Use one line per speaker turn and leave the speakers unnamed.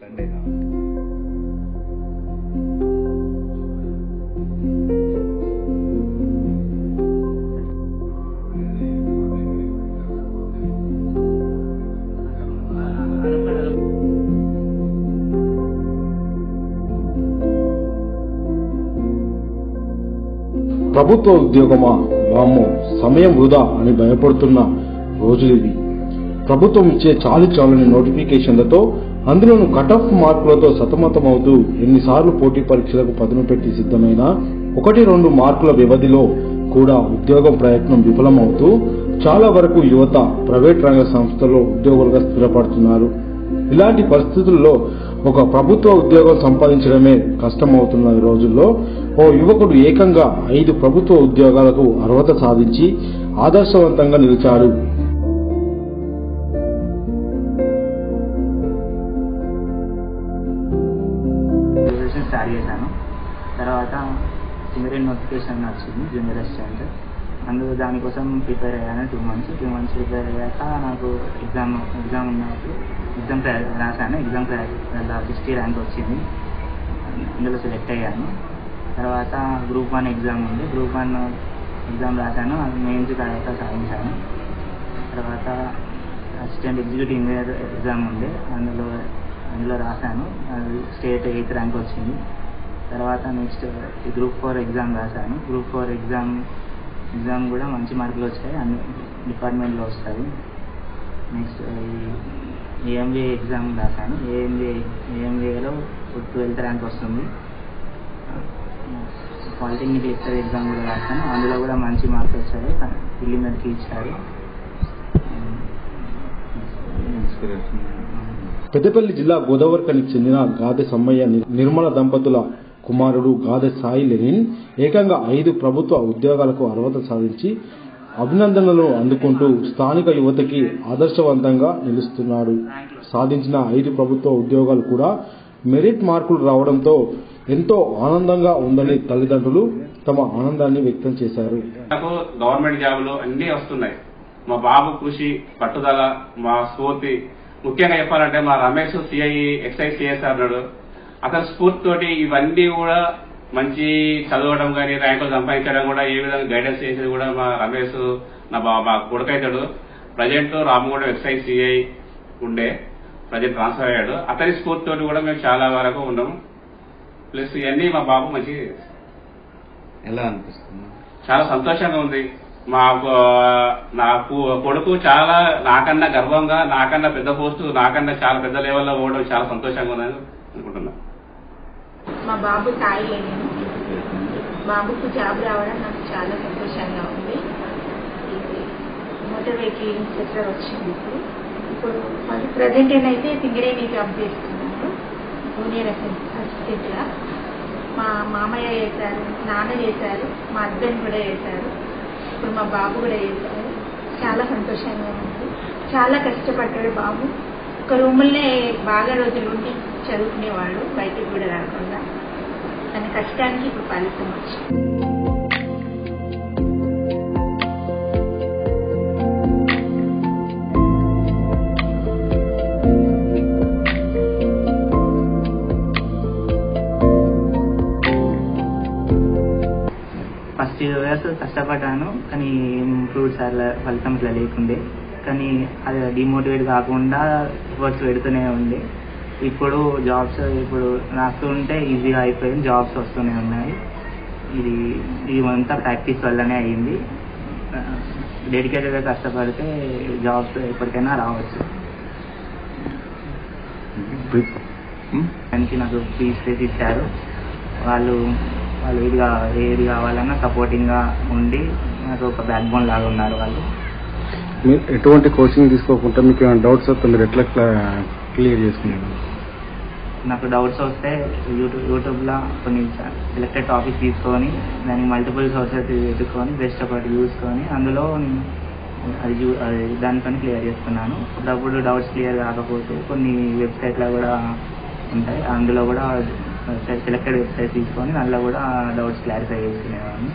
Sunday
ప్రభుత్వ ఉద్యోగమా వామ్మో సమయం వృధా అని భయపడుతున్న రోజులివి. ప్రభుత్వం ఇచ్చే చాలని నోటిఫికేషన్లతో అందులోనూ కట్-ఆఫ్ మార్కులతో సతమతమవుతూ ఎన్నిసార్లు పోటీ పరీక్షలకు పదును పెట్టి సిద్ధమైన 1-2 మార్కుల వ్యవధిలో కూడా ఉద్యోగం ప్రయత్నం విఫలమవుతూ చాలా వరకు యువత ప్రైవేట్ రంగ సంస్థల్లో ఉద్యోగులుగా స్థిరపడుతున్నారు. ఇలాంటి పరిస్థితుల్లో ఒక ప్రభుత్వ ఉద్యోగం సంపాదించడమే కష్టమవుతున్న రోజుల్లో ఓ యువకుడు ఏకంగా 5 ప్రభుత్వ ఉద్యోగాలకు అర్హత సాధించి ఆదర్శవంతంగా నిలిచాడు.
స్టార్ట్ చేశాను. తర్వాత సింగరేణి నోటిఫికేషన్ వచ్చింది జూనియర్ అసిస్టెంట్. దానికోసం ప్రిపేర్ అయ్యాను 2 months ప్రిపేర్ అయ్యాక నాకు ఎగ్జామ్ ఉన్నప్పుడు ఎగ్జామ్ రాశాను. ఎగ్జామ్ 60 ర్యాంక్ వచ్చింది. అందులో సెలెక్ట్ అయ్యాను. తర్వాత గ్రూప్ 1 ఎగ్జామ్ ఉంది. గ్రూప్ 1 ఎగ్జామ్ రాశాను. మెయిన్స్ తర్వాత సాధించాను. తర్వాత అసిస్టెంట్ ఎగ్జిక్యూటివ్ ఇంజనీర్ ఎగ్జామ్ ఉంది. అందులో రాశాను. స్టేట్ 8th ర్యాంక్ వచ్చింది. తర్వాత నెక్స్ట్ గ్రూప్ 4 ఎగ్జామ్ రాశాను. గ్రూప్ 4 ఎగ్జామ్ కూడా మంచి మార్కులు వచ్చాయి. అన్ని డిపార్ట్మెంట్లో వస్తాయి. నెక్స్ట్ ఏఎంబీఏ ఎగ్జామ్ రాశాను. ఏఎంబీఏలో 12th ర్యాంక్ వస్తుంది. పాలిటెక్నిక్ లెక్చరర్ ఎగ్జామ్ కూడా రాశాను. అందులో కూడా మంచి మార్కులు వచ్చాయి. ప్రిలిమినరీకి ఇచ్చారు.
పెద్దపల్లి జిల్లా గోదావరిఖనికి చెందిన గాదె సమ్మయ్య నిర్మల దంపతుల కుమారుడు గాదె సాయి లెనిన్ ఏకంగా 5 ప్రభుత్వ ఉద్యోగాలకు అర్హత సాధించి అభినందనలు అందుకుంటూ స్థానిక యువతకి ఆదర్శవంతంగా నిలుస్తున్నాడు. సాధించిన 5 ప్రభుత్వ ఉద్యోగాలు కూడా మెరిట్ మార్కులు రావడంతో ఎంతో ఆనందంగా ఉందని తల్లిదండ్రులు తమ ఆనందాన్ని వ్యక్తం చేశారు.
గవర్నమెంట్ జాబులు అన్నీ వస్తున్నాయి. మా బాబు కృషి, పట్టుదల, మా స్ఫూర్తి, ముఖ్యంగా చెప్పాలంటే మా రమేష్ ఎక్సైజ్ సిఎస్ అన్నాడు. అతని స్ఫూర్తితోటి ఇవన్నీ కూడా మంచి చదవడం కానీ ర్యాంకులు సంపాదించడం కూడా ఏ విధంగా గైడెన్స్ చేసేది కూడా మా రమేష్ మా కొడుకైతాడు. ప్రజెంట్ రామగూడెం ఎక్సైజ్ సిఐ ఉండే ప్రజెంట్ ట్రాన్స్ఫర్ అయ్యాడు. అతని స్ఫూర్తితోటి కూడా మేము చాలా వరకు ఉన్నాం. ప్లస్ ఇవన్నీ మా బాబు మంచి
ఎలా అనిపిస్తుంది?
చాలా సంతోషంగా ఉంది. నా కొడుకు చాలా నాకన్నా గర్వంగా, నాకన్నా పెద్ద పోస్టు, నాకన్నా చాలా పెద్ద లెవెల్లో పోవడం చాలా సంతోషంగా ఉందని అనుకుంటున్నా.
మా బాబు సాయి లెనిన్. బాబుకు జాబ్ రావడం నాకు చాలా సంతోషంగా ఉంది. మోటార్ వెహికల్ ఇన్స్పెక్టర్ వచ్చింది. ఇప్పుడు ప్రజెంట్ అయితే సింగరేణి జాబ్ చేస్తున్నాను జూనియర్ అసిస్టెంట్గా. మా మామయ్య చేశారు, నాన్న చేశారు, మా హస్బెండ్ కూడా చేశారు. ఇప్పుడు మా బాబు కూడా చేశారు. చాలా సంతోషంగా ఉంది. చాలా కష్టపడ్డాడు బాబు. ఒక రూములనే బాగా రోజులు ఉండి చదువుకునేవాడు, బయటకు కూడా రాకుండా. తన కష్టానికి ఇప్పుడు ఫలితం వచ్చింది.
ఫస్ట్ ఇయర్స్ కష్టపడ్డాను, కానీ ఫ్రూట్స్ అలా ఫలితం ఇట్లా లేకుండే. కానీ అది డిమోటివేట్ కాకుండా ఎఫర్ట్స్ పెడుతూనే ఉండే. ఇప్పుడు జాబ్స్ ఇప్పుడు రాస్తుంటే ఈజీగా అయిపోయింది. జాబ్స్ వస్తూనే ఉన్నాయి. ఇది అంతా ప్రాక్టీస్ వల్లనే అయ్యింది. డెడికేటెడ్గా కష్టపడితే జాబ్స్ ఎప్పటికైనా రావచ్చు. దానికి నాకు ఫీజ్ ఇచ్చారు. వాళ్ళు ఏది కావాలన్నా సపోర్టింగ్గా ఉండి నాకు ఒక బ్యాక్ బోన్ లాగా ఉన్నారు వాళ్ళు.
మీరు ఎటువంటి కోచింగ్ తీసుకోకుండా మీకు ఏమైనా డౌట్స్ వస్తే మీరు ఎట్లా క్లియర్ చేసుకున్నారు?
నాకు డౌట్స్ వస్తే యూట్యూబ్లో కొన్ని సెలెక్టెడ్ టాపిక్స్ తీసుకొని దానికి మల్టిపుల్ సోర్సెస్ వెతుక్కొని బెస్ట్ ఒకటి చూసుకొని అందులో అది దానితో క్లియర్ చేస్తున్నాను. అప్పుడప్పుడు డౌట్స్ క్లియర్ కాకపోతే కొన్ని వెబ్సైట్లో కూడా ఉంటాయి, అందులో కూడా సెలెక్టెడ్ వెబ్సైట్ తీసుకొని దానిలో కూడా డౌట్స్ క్లారిఫై చేసుకునేవాడిని.